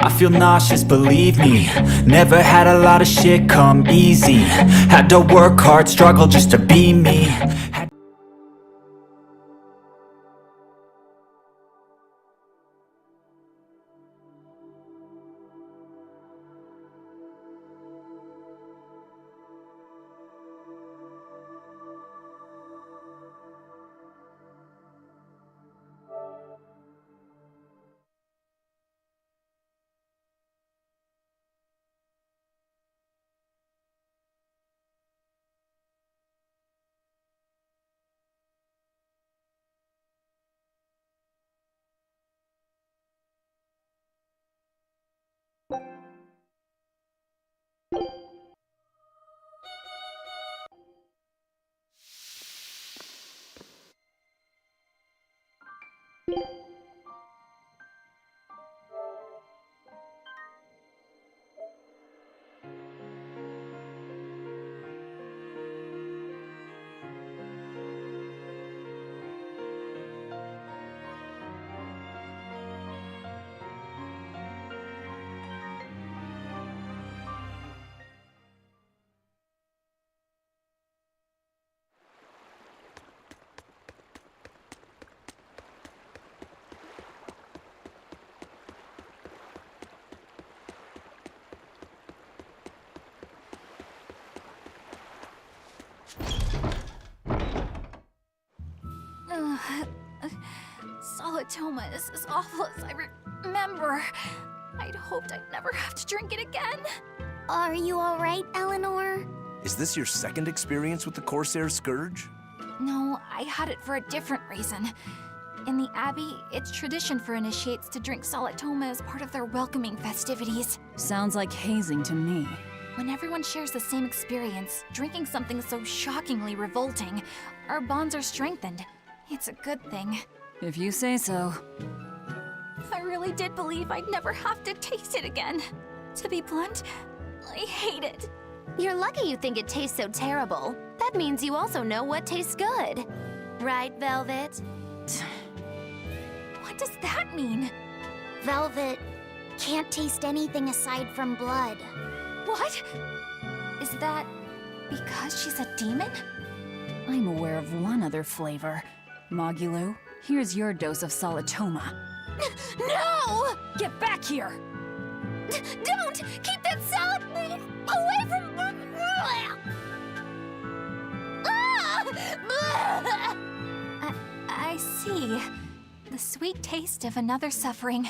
I feel nauseous, believe me. Never had a lot of shit come easy. Had to work hard, struggle just to be me. Solitoma is as awful as I remember. I'd hoped I'd never have to drink it again. Are you alright, Eleanor? Is this your second experience with the Corsair Scourge? No, I had it for a different reason. In the Abbey, it's tradition for initiates to drink Solitoma as part of their welcoming festivities. Sounds like hazing to me. When everyone shares the same experience, drinking something so shockingly revolting, our bonds are strengthened. It's a good thing. If you say so. I really did believe I'd never have to taste it again. To be blunt, I hate it. You're lucky you think it tastes so terrible. That means you also know what tastes good. Right, Velvet? What does that mean? Velvet can't taste anything aside from blood. What? Is that because she's a demon? I'm aware of one other flavor. Mogulu, here's your dose of Solitoma. No! Get back here! Don't! Keep that salad away from me! I see. The sweet taste of another suffering.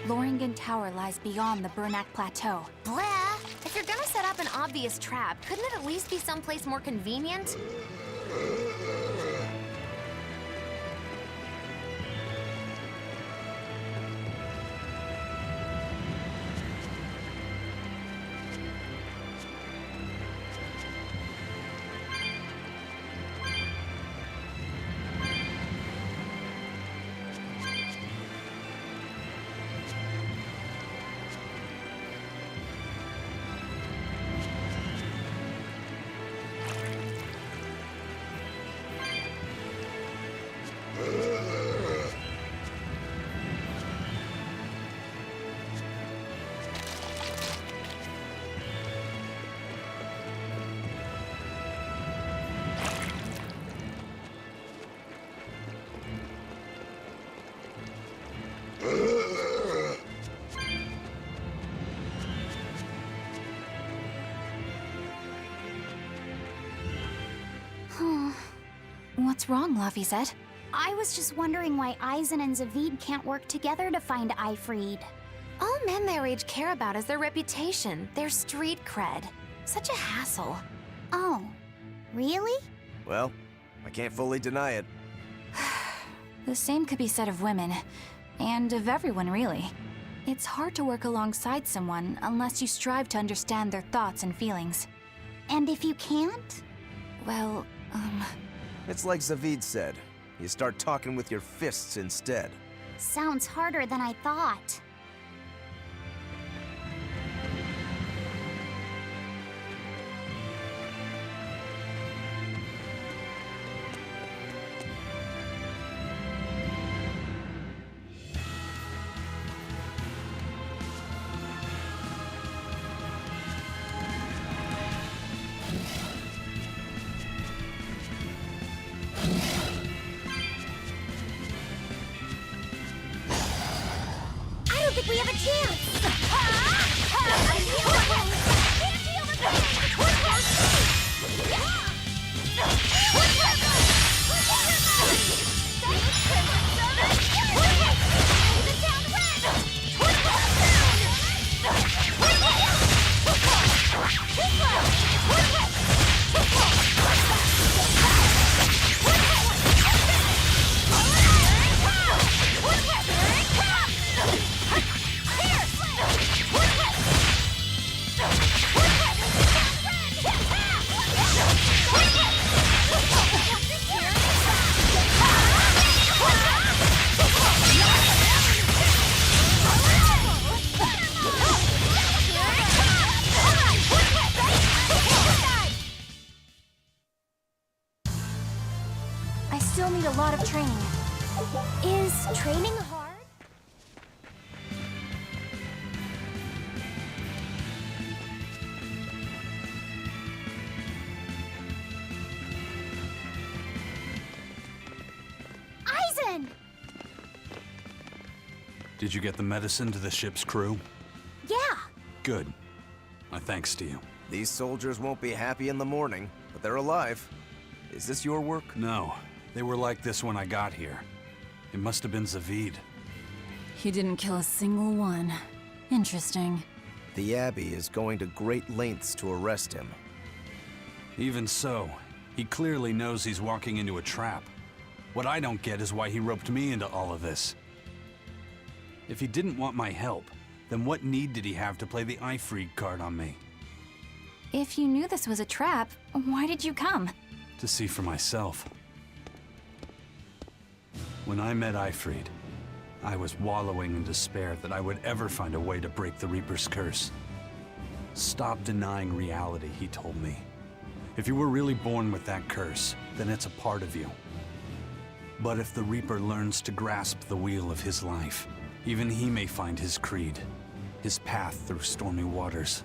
Loringen Tower lies beyond the Burnak Plateau. Blah! If you're gonna set up an obvious trap, couldn't it at least be someplace more convenient? What's wrong, Lafayette? I was just wondering why Eisen and Zavid can't work together to find Ifrid. All men their age care about is their reputation, their street cred. Such a hassle. Oh, really? Well, I can't fully deny it. The same could be said of women, and of everyone, really. It's hard to work alongside someone unless you strive to understand their thoughts and feelings. And if you can't? Well, It's like Zavid said. You start talking with your fists instead. Sounds harder than I thought. I don't think we have a chance! I still need a lot of training. Is training hard? Aizen! Did you get the medicine to the ship's crew? Yeah. Good. My thanks to you. These soldiers won't be happy in the morning, but they're alive. Is this your work? No. They were like this when I got here. It must have been Zavid. He didn't kill a single one. Interesting. The Abbey is going to great lengths to arrest him. Even so, he clearly knows he's walking into a trap. What I don't get is why he roped me into all of this. If he didn't want my help, then what need did he have to play the Ifreed card on me? If you knew this was a trap, why did you come? To see for myself. When I met Ifreed, I was wallowing in despair that I would ever find a way to break the Reaper's curse. Stop denying reality, he told me. If you were really born with that curse, then it's a part of you. But if the Reaper learns to grasp the wheel of his life, even he may find his creed, his path through stormy waters.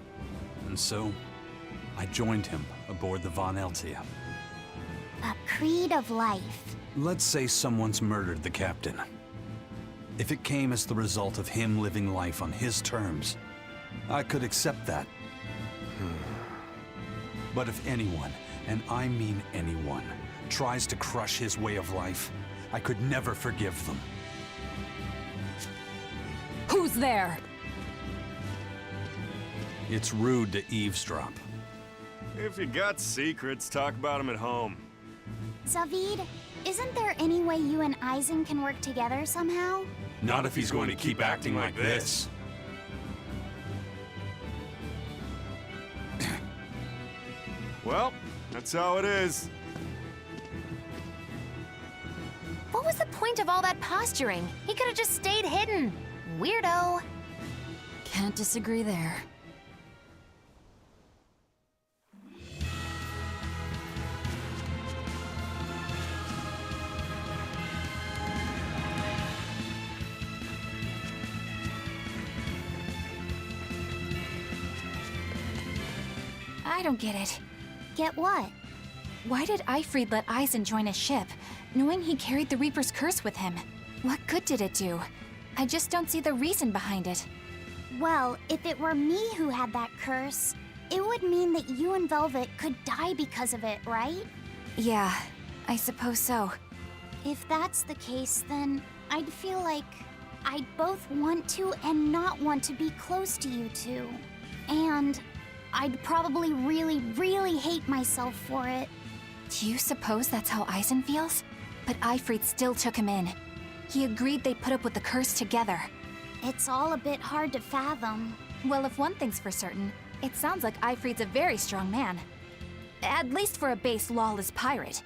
And so, I joined him aboard the Von Eltia. A creed of life. Let's say someone's murdered the captain. If it came as the result of him living life on his terms, I could accept that. But if anyone, and I mean anyone, tries to crush his way of life, I could never forgive them. Who's there? It's rude to eavesdrop. If you got secrets, talk about them at home. Zavid, isn't there any way you and Aizen can work together somehow? Not if he's going to keep acting like this. Well, that's how it is. What was the point of all that posturing? He could have just stayed hidden. Weirdo. Can't disagree there. I don't get it. Get what? Why did Ifreed let Aizen join a ship, knowing he carried the Reaper's curse with him? What good did it do? I just don't see the reason behind it. Well, if it were me who had that curse, it would mean that you and Velvet could die because of it, right? Yeah, I suppose so. If that's the case, then I'd feel like I'd both want to and not want to be close to you two. And I'd probably really hate myself for it. Do you suppose that's how Aizen feels? But Ifreed still took him in. He agreed they'd put up with the curse together. It's all a bit hard to fathom. Well, if one thing's for certain, it sounds like Ifreed's a very strong man. At least for a base lawless pirate.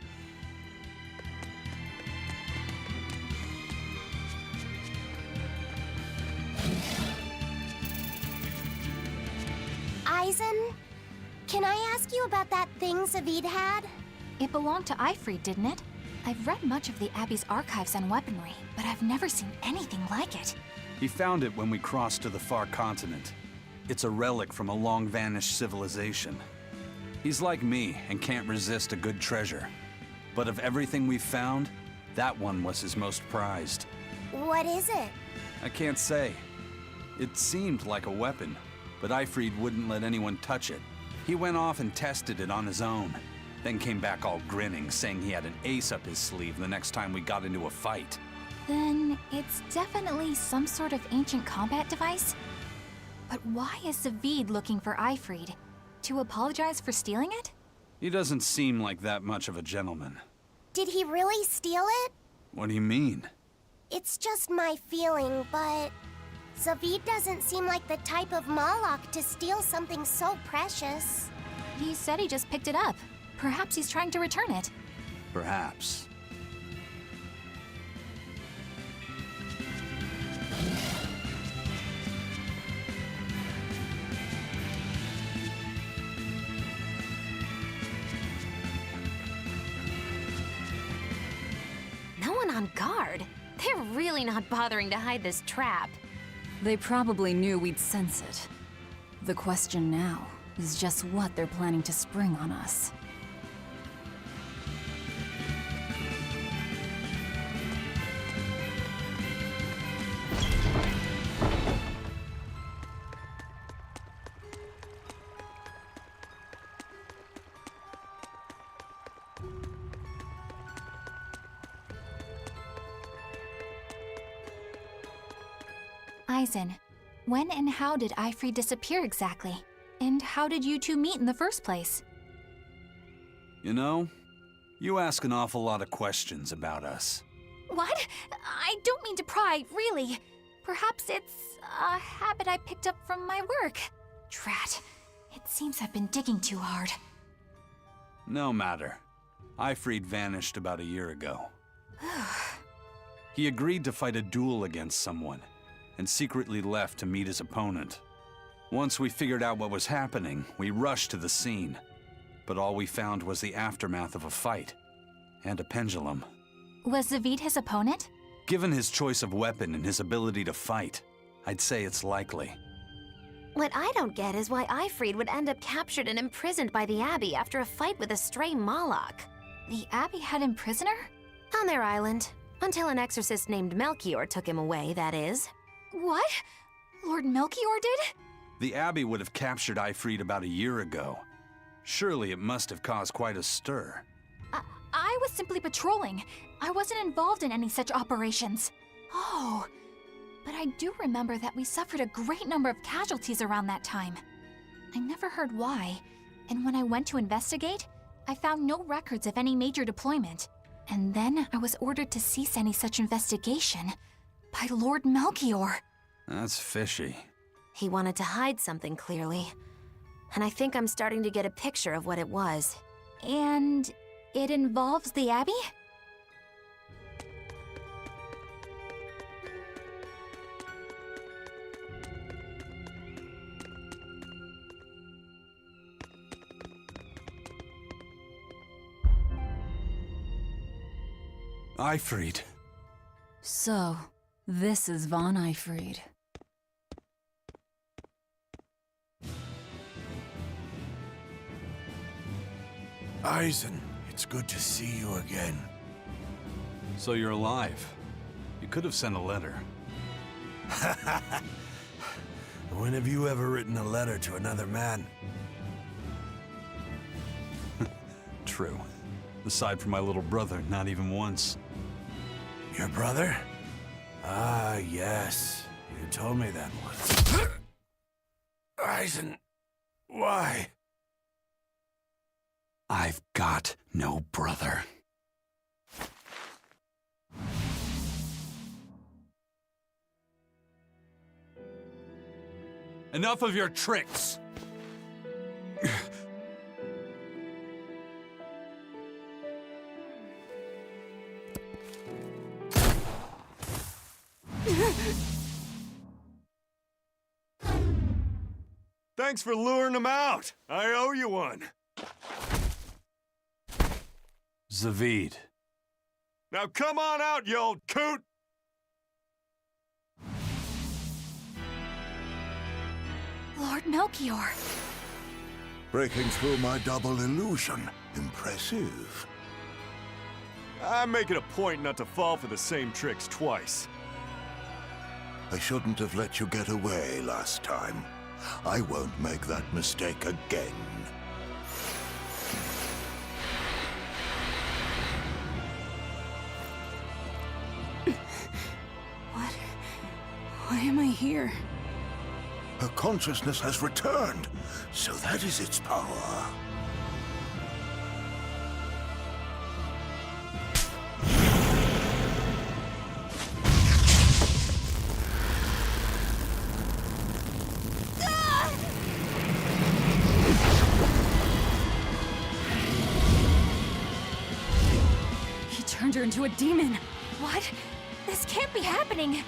Aizen, can I ask you about that thing Zavid had? It belonged to Ifrid, didn't it? I've read much of the Abbey's archives on weaponry, but I've never seen anything like it. He found it when we crossed to the far continent. It's a relic from a long-vanished civilization. He's like me and can't resist a good treasure. But of everything we've found, that one was his most prized. What is it? I can't say. It seemed like a weapon, but Ifrid wouldn't let anyone touch it. He went off and tested it on his own, then came back all grinning, saying he had an ace up his sleeve the next time we got into a fight. Then it's definitely some sort of ancient combat device? But why is Zavid looking for Ifrid? To apologize for stealing it? He doesn't seem like that much of a gentleman. Did he really steal it? What do you mean? It's just my feeling, but Zavid doesn't seem like the type of Malak to steal something so precious. He said he just picked it up. Perhaps he's trying to return it. Perhaps. No one on guard. They're really not bothering to hide this trap. They probably knew we'd sense it. The question now is just what they're planning to spring on us. Aizen, when and how did Ifrid disappear exactly? And how did you two meet in the first place? You know, you ask an awful lot of questions about us. What? I don't mean to pry, really. Perhaps it's a habit I picked up from my work. Drat. It seems I've been digging too hard. No matter. Ifrid vanished about a year ago. He agreed to fight a duel against someone, and secretly left to meet his opponent. Once we figured out what was happening, we rushed to the scene. But all we found was the aftermath of a fight, and a pendulum. Was Zavid his opponent? Given his choice of weapon and his ability to fight, I'd say it's likely. What I don't get is why Ifrid would end up captured and imprisoned by the Abbey after a fight with a stray Malak. The Abbey had him prisoner? On their island. Until an exorcist named Melchior took him away, that is. What? Lord Melchior did? The Abbey would have captured Ifrid about a year ago. Surely it must have caused quite a stir. I was simply patrolling. I wasn't involved in any such operations. Oh, but I do remember that we suffered a great number of casualties around that time. I never heard why, and when I went to investigate, I found no records of any major deployment. And then I was ordered to cease any such investigation by Lord Melchior. That's fishy. He wanted to hide something, clearly. And I think I'm starting to get a picture of what it was. And it involves the Abbey? Ifrid. So, this is Von Ifrid. Aizen, it's good to see you again. So you're alive. You could have sent a letter. When have you ever written a letter to another man? True. Aside from my little brother, not even once. Your brother? Ah, yes. You told me that once. Aizen, why? I've got no brother. Enough of your tricks! Thanks for luring them out. I owe you one. Zavid. Now come on out, you old coot! Lord Melchior. Breaking through my double illusion. Impressive. I make it a point not to fall for the same tricks twice. I shouldn't have let you get away last time. I won't make that mistake again. Why am I here? Her consciousness has returned, so that is its power. He turned her into a demon. What? This can't be happening.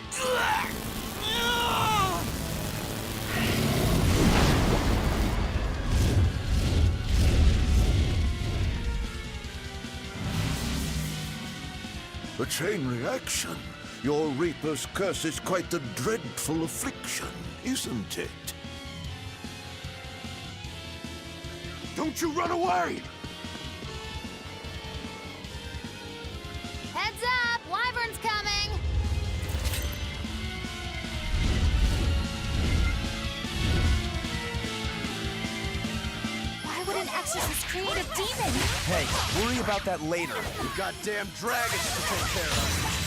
A chain reaction. Your Reaper's curse is quite the dreadful affliction, isn't it? Don't you run away! Heads up! Wyvern's coming! Why would an exorcist create a demon? Hey, worry about that later. We've got damn dragons to take care of.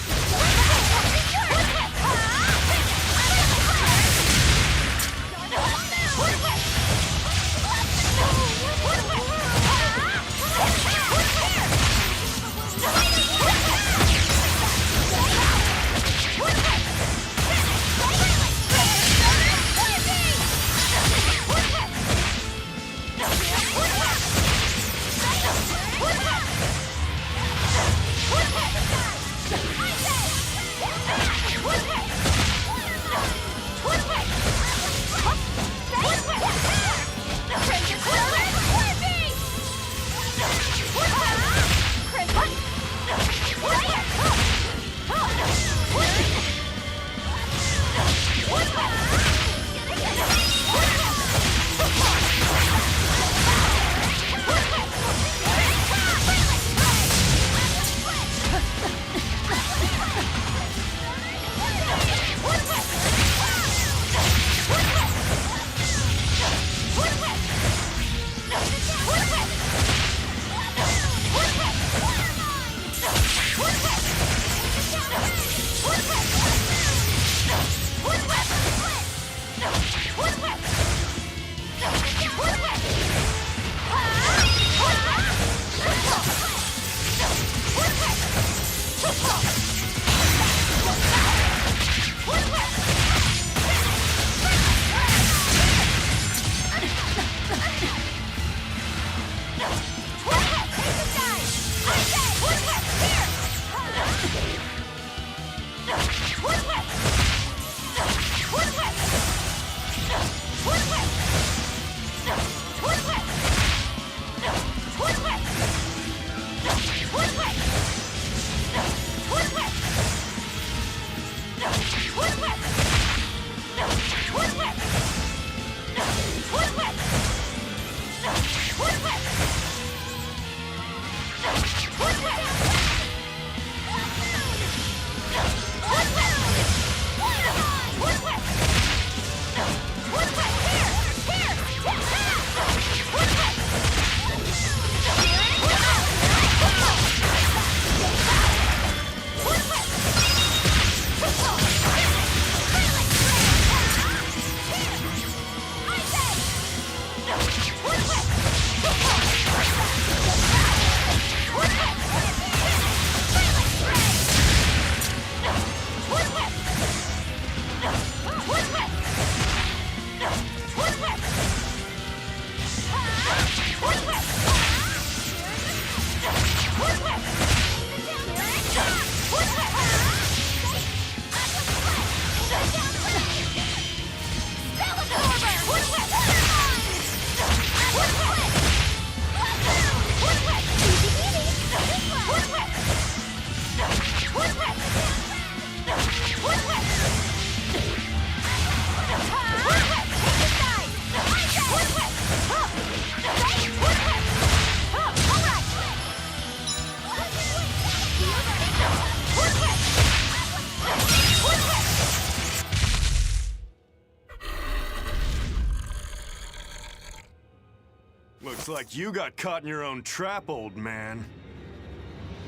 Looks like you got caught in your own trap, old man.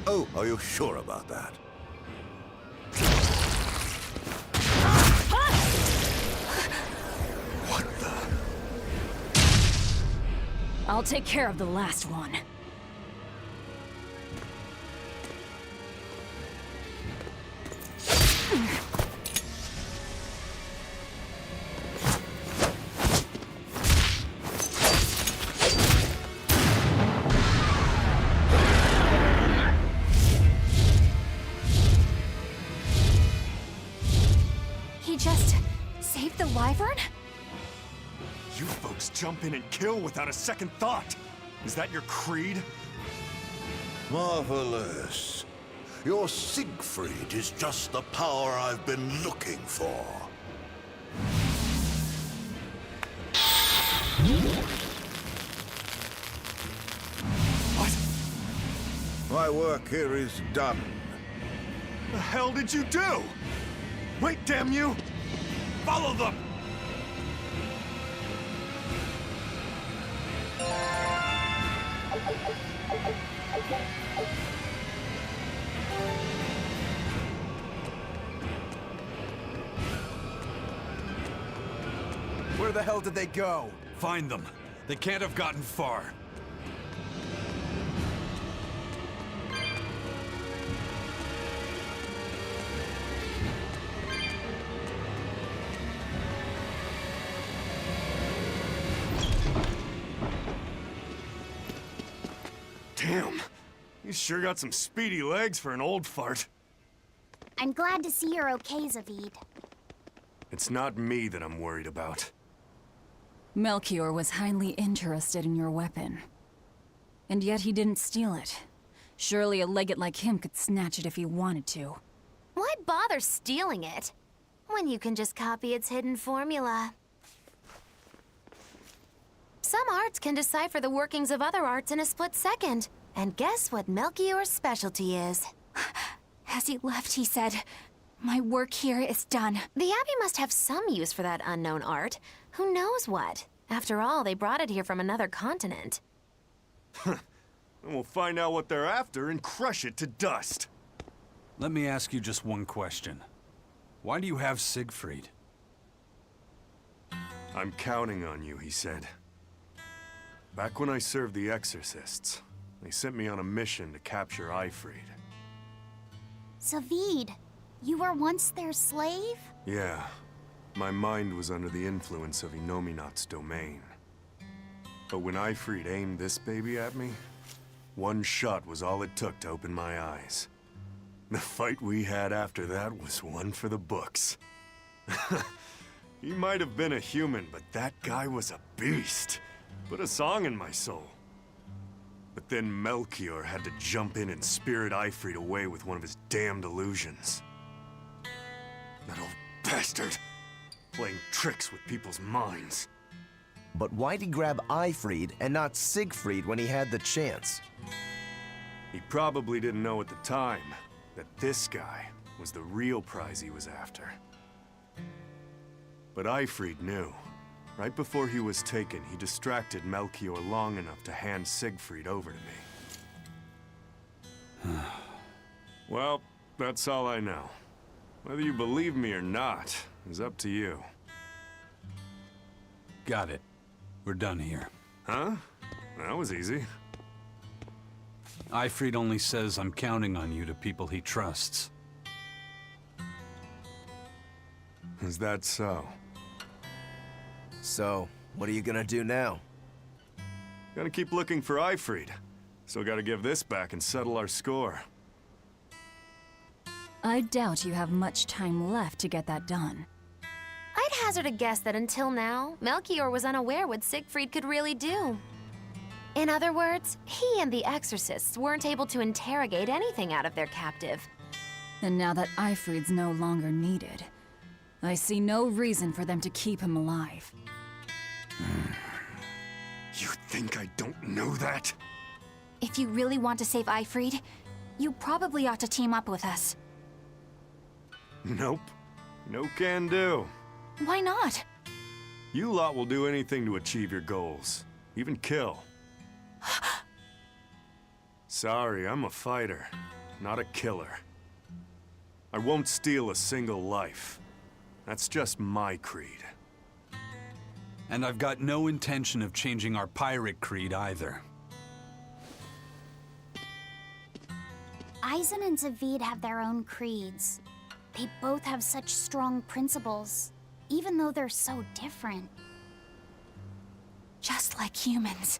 Oh, are you sure about that? What the? I'll take care of the last one. He just saved the wyvern? You folks jump in and kill without a second thought. Is that your creed? Marvelous. Your Siegfried is just the power I've been looking for. What? My work here is done. The hell did you do? Wait, damn you! Follow them! Where the hell did they go? Find them. They can't have gotten far. Damn. You sure got some speedy legs for an old fart. I'm glad to see you're okay, Zavid. It's not me that I'm worried about. Melchior was highly interested in your weapon. And yet he didn't steal it. Surely a legate like him could snatch it if he wanted to. Why bother stealing it when you can just copy its hidden formula? Some arts can decipher the workings of other arts in a split second. And guess what Melchior's specialty is? As he left, he said, "My work here is done." The Abbey must have some use for that unknown art. Who knows what? After all, they brought it here from another continent. And we'll find out what they're after and crush it to dust. Let me ask you just one question. Why do you have Siegfried? I'm counting on you, he said. Back when I served the Exorcists, they sent me on a mission to capture Eifried. Zavid, you were once their slave? Yeah. My mind was under the influence of Inominat's domain. But when Eifried aimed this baby at me, one shot was all it took to open my eyes. The fight we had after that was one for the books. He might have been a human, but that guy was a beast. Put a song in my soul. But then Melchior had to jump in and spirit Eifried away with one of his damned illusions. That old bastard! Playing tricks with people's minds. But why'd he grab Eifried and not Siegfried when he had the chance? He probably didn't know at the time that this guy was the real prize he was after. But Eifried knew. Right before he was taken, he distracted Melchior long enough to hand Siegfried over to me. Well, that's all I know. Whether you believe me or not is up to you. Got it. We're done here. Huh? That was easy. Eifried only says I'm counting on you to people he trusts. Is that so? So, what are you gonna do now? Gotta keep looking for Eifried. Still gotta give this back and settle our score. I doubt you have much time left to get that done. I'd hazard a guess that until now, Melchior was unaware what Siegfried could really do. In other words, he and the Exorcists weren't able to interrogate anything out of their captive. And now that Eifried's no longer needed, I see no reason for them to keep him alive. You think I don't know that? If you really want to save Eifried, you probably ought to team up with us. Nope. No can do. Why not? You lot will do anything to achieve your goals. Even kill. Sorry, I'm a fighter, not a killer. I won't steal a single life. That's just my creed. And I've got no intention of changing our pirate creed either. Aizen and Zavid have their own creeds. They both have such strong principles, even though they're so different. Just like humans.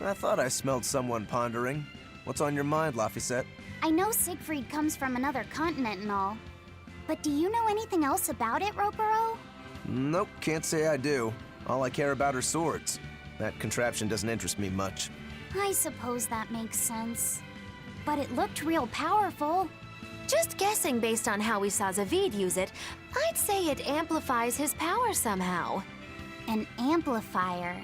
I thought I smelled someone pondering. What's on your mind, Laphicet? I know Siegfried comes from another continent and all, but do you know anything else about it, Ropero? Nope, can't say I do. All I care about are swords. That contraption doesn't interest me much. I suppose that makes sense. But it looked real powerful. Just guessing based on how we saw Zavid use it, I'd say it amplifies his power somehow. An amplifier.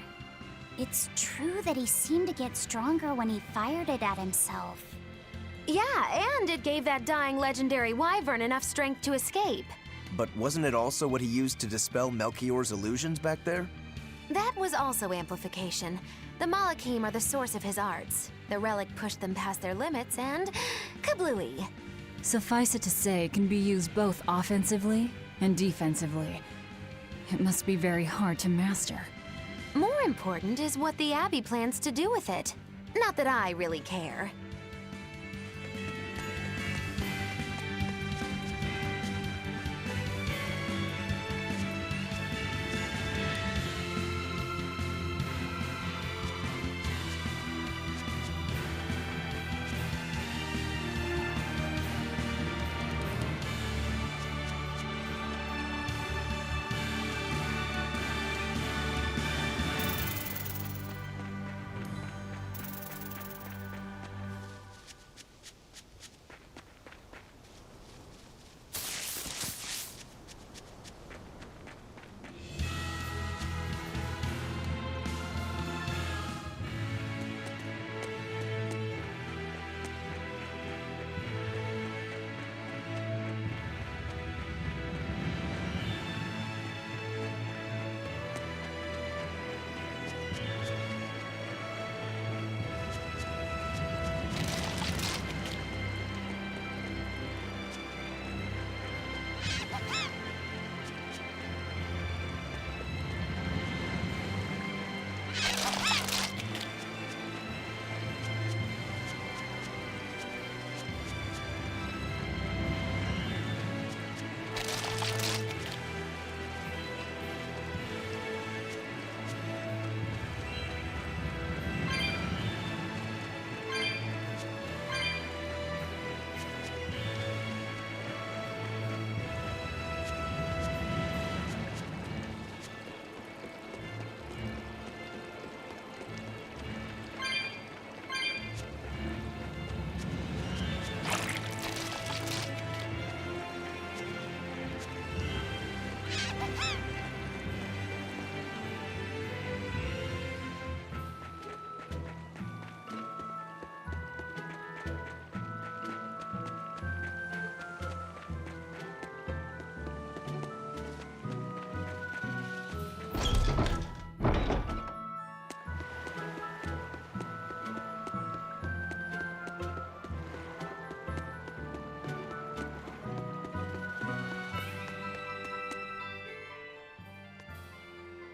It's true that he seemed to get stronger when he fired it at himself. Yeah, and it gave that dying legendary wyvern enough strength to escape. But wasn't it also what he used to dispel Melchior's illusions back there? That was also amplification. The Malachim are the source of his arts. The relic pushed them past their limits and kablooey. Suffice it to say, it can be used both offensively and defensively. It must be very hard to master. More important is what the Abbey plans to do with it. Not that I really care.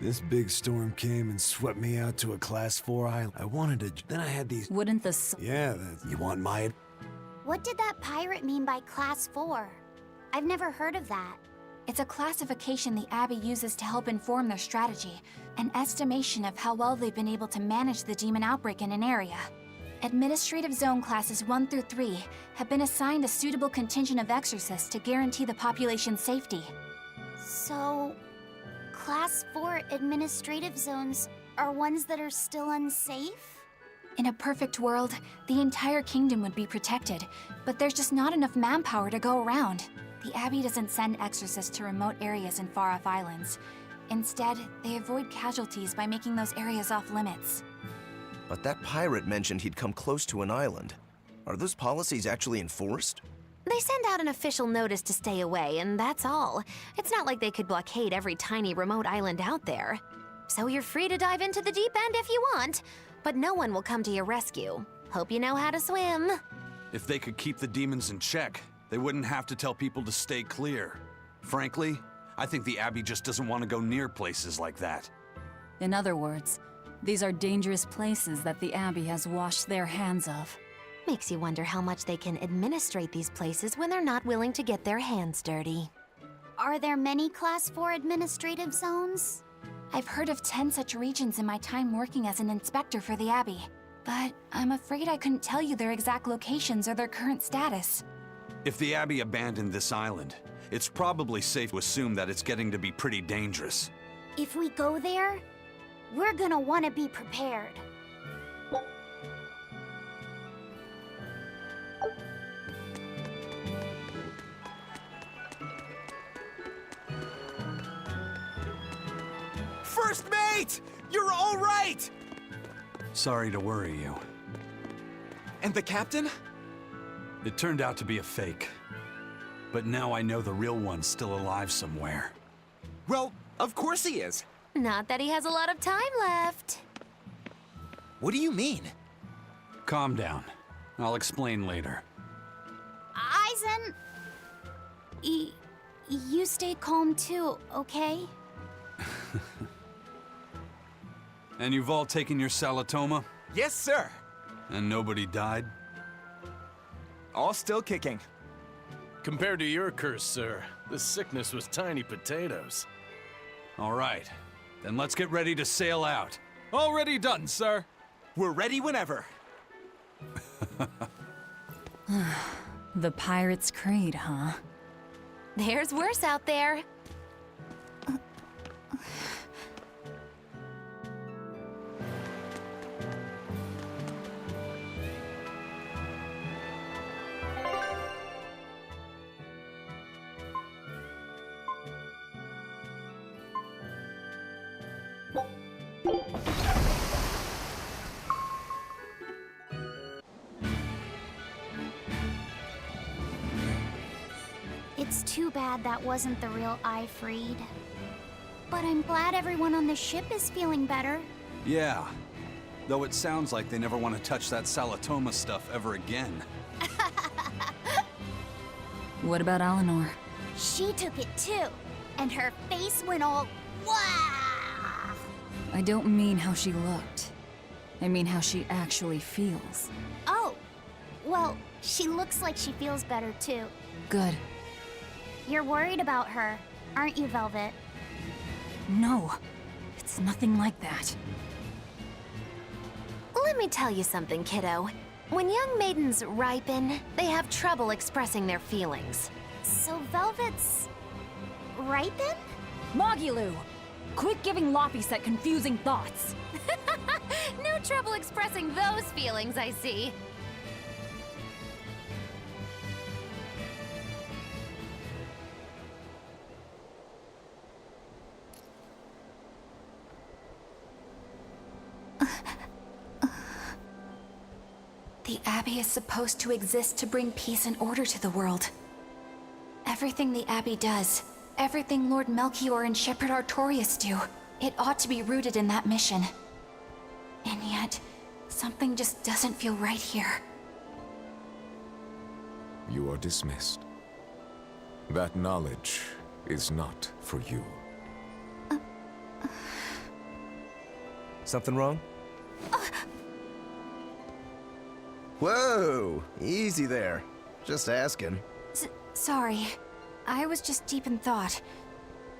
This big storm came and swept me out to a Class 4 island. I wanted to... Then I had these... Wouldn't the Yeah, you want my... What did that pirate mean by Class 4? I've never heard of that. It's a classification the Abbey uses to help inform their strategy, an estimation of how well they've been able to manage the demon outbreak in an area. Administrative Zone Classes 1 through 3 have been assigned a suitable contingent of exorcists to guarantee the population's safety. So, Class 4 administrative zones are ones that are still unsafe? In a perfect world, the entire kingdom would be protected, but there's just not enough manpower to go around. The Abbey doesn't send exorcists to remote areas and far-off islands. Instead, they avoid casualties by making those areas off-limits. But that pirate mentioned he'd come close to an island. Are those policies actually enforced? They send out an official notice to stay away, and that's all. It's not like they could blockade every tiny remote island out there. So you're free to dive into the deep end if you want, but no one will come to your rescue. Hope you know how to swim. If they could keep the demons in check, they wouldn't have to tell people to stay clear. Frankly, I think the Abbey just doesn't want to go near places like that. In other words, these are dangerous places that the Abbey has washed their hands of. Makes you wonder how much they can administrate these places when they're not willing to get their hands dirty. Are there many Class 4 administrative zones? I've heard of 10 such regions in my time working as an inspector for the Abbey, but I'm afraid I couldn't tell you their exact locations or their current status. If the Abbey abandoned this island, it's probably safe to assume that it's getting to be pretty dangerous. If we go there, we're gonna want to be prepared. First mate! You're all right! Sorry to worry you. And the captain? It turned out to be a fake. But now I know the real one's still alive somewhere. Well, of course he is. Not that he has a lot of time left. What do you mean? Calm down. I'll explain later. Aizen! You stay calm too, okay? And you've all taken your Salatoma? Yes, sir. And nobody died? All still kicking. Compared to your curse, sir, this sickness was tiny potatoes. All right. Then let's get ready to sail out. Already done, sir. We're ready whenever. The Pirate's Creed, huh? There's worse out there. It's too bad that wasn't the real Ifreed. But I'm glad everyone on the ship is feeling better. Yeah. Though it sounds like they never want to touch that Salatoma stuff ever again. What about Eleanor? She took it too, and her face went all wow. I don't mean how she looked. I mean how she actually feels. Oh, well, she looks like she feels better too. Good. You're worried about her, aren't you, Velvet? No, it's nothing like that. Let me tell you something, kiddo. When young maidens ripen, they have trouble expressing their feelings. So Velvet's right then? Mogilu! Quit giving Laphicet confusing thoughts! No trouble expressing those feelings, I see. The Abbey is supposed to exist to bring peace and order to the world. Everything the Abbey does, everything Lord Melchior and Shepherd Artorias do, it ought to be rooted in that mission. And yet, something just doesn't feel right here. You are dismissed. That knowledge is not for you. Something wrong? Whoa! Easy there. Just asking. Sorry. I was just deep in thought.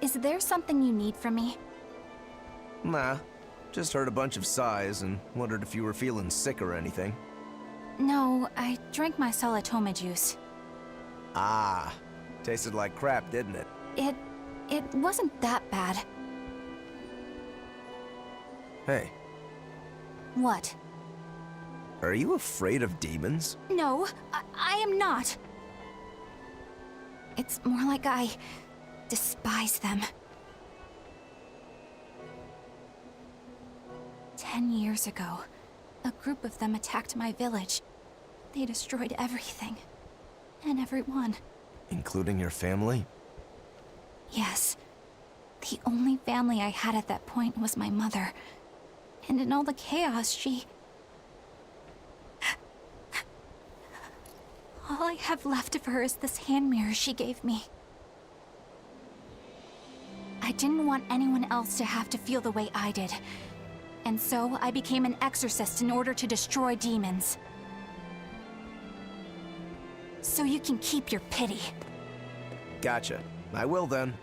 Is there something you need from me? Nah. Just heard a bunch of sighs and wondered if you were feeling sick or anything. No, I drank my Salatoma juice. Ah. Tasted like crap, didn't it? It wasn't that bad. Hey. What? Are you afraid of demons? No, I am not. It's more like I despise them. 10 years ago, a group of them attacked my village. They destroyed everything. And everyone. Including your family? Yes. The only family I had at that point was my mother. And in all the chaos, she... All I have left of her is this hand mirror she gave me. I didn't want anyone else to have to feel the way I did. And so I became an exorcist in order to destroy demons. So you can keep your pity. Gotcha. I will then.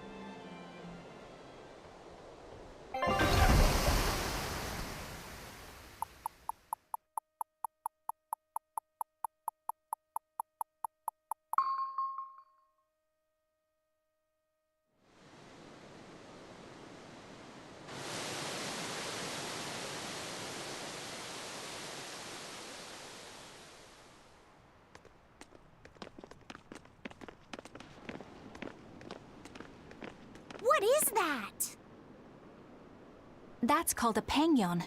What is that? That's called a penguin,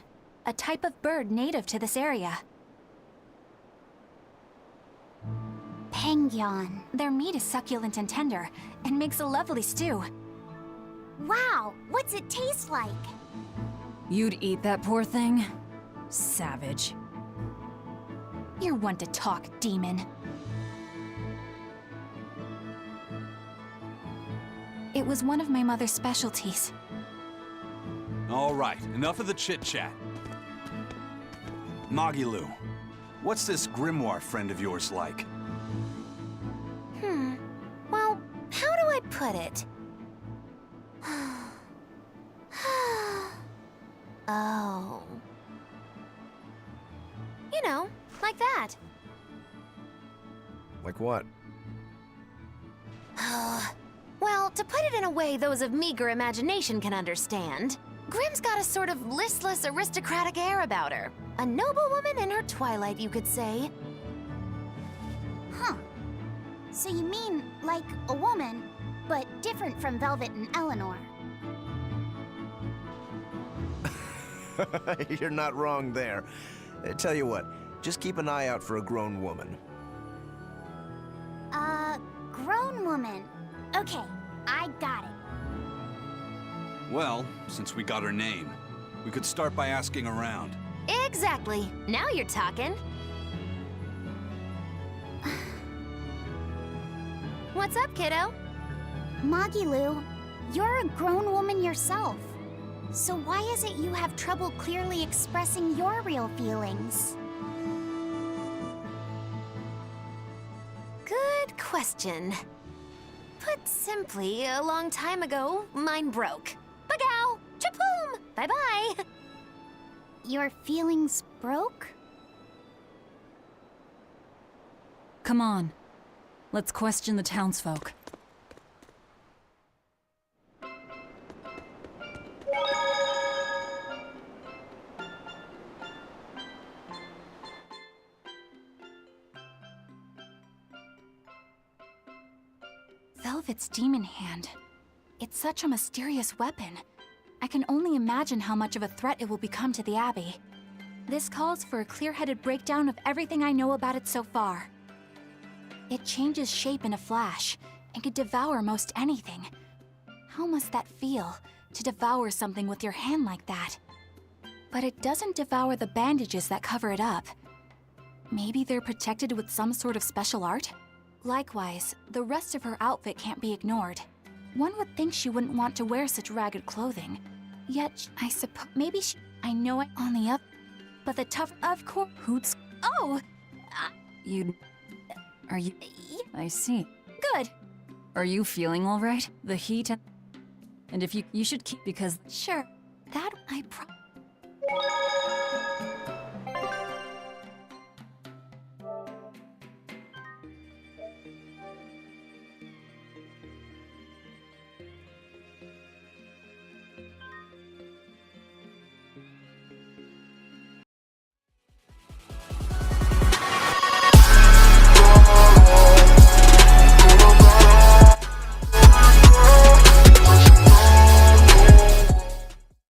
a type of bird native to this area. Penguin. Their meat is succulent and tender, and makes a lovely stew. Wow, what's it taste like? You'd eat that poor thing? Savage. You're one to talk, demon. It was one of my mother's specialties. All right, enough of the chit-chat. Magilu, what's this grimoire friend of yours like? Well, how do I put it? Oh. You know, like that. Like what? Well, to put it in a way those of meager imagination can understand, Grimm's got a sort of listless, aristocratic air about her. A noble woman in her twilight, you could say. Huh. So you mean like a woman, but different from Velvet and Eleanor. You're not wrong there. Tell you what, just keep an eye out for a grown woman. Grown woman. Okay, I got it. Well, since we got her name, we could start by asking around. Exactly. Now you're talking. What's up, kiddo? Magilu, you're a grown woman yourself. So why is it you have trouble clearly expressing your real feelings? Good question. Put simply, a long time ago, mine broke. Bagow! Chapoom! Bye-bye! Your feelings broke? Come on. Let's question the townsfolk. Velvet's demon hand. It's such a mysterious weapon. I can only imagine how much of a threat it will become to the Abbey. This calls for a clear-headed breakdown of everything I know about it so far. It changes shape in a flash, and could devour most anything. How must that feel, to devour something with your hand like that? But it doesn't devour the bandages that cover it up. Maybe they're protected with some sort of special art? Likewise, the rest of her outfit can't be ignored. One would think she wouldn't want to wear such ragged clothing. Yet, I suppose maybe she... I know it on the up... But the tough... Of course... Hoots? Oh! Are you... I see. Good. Are you feeling all right? The heat... And if you should keep... Because... Sure. That I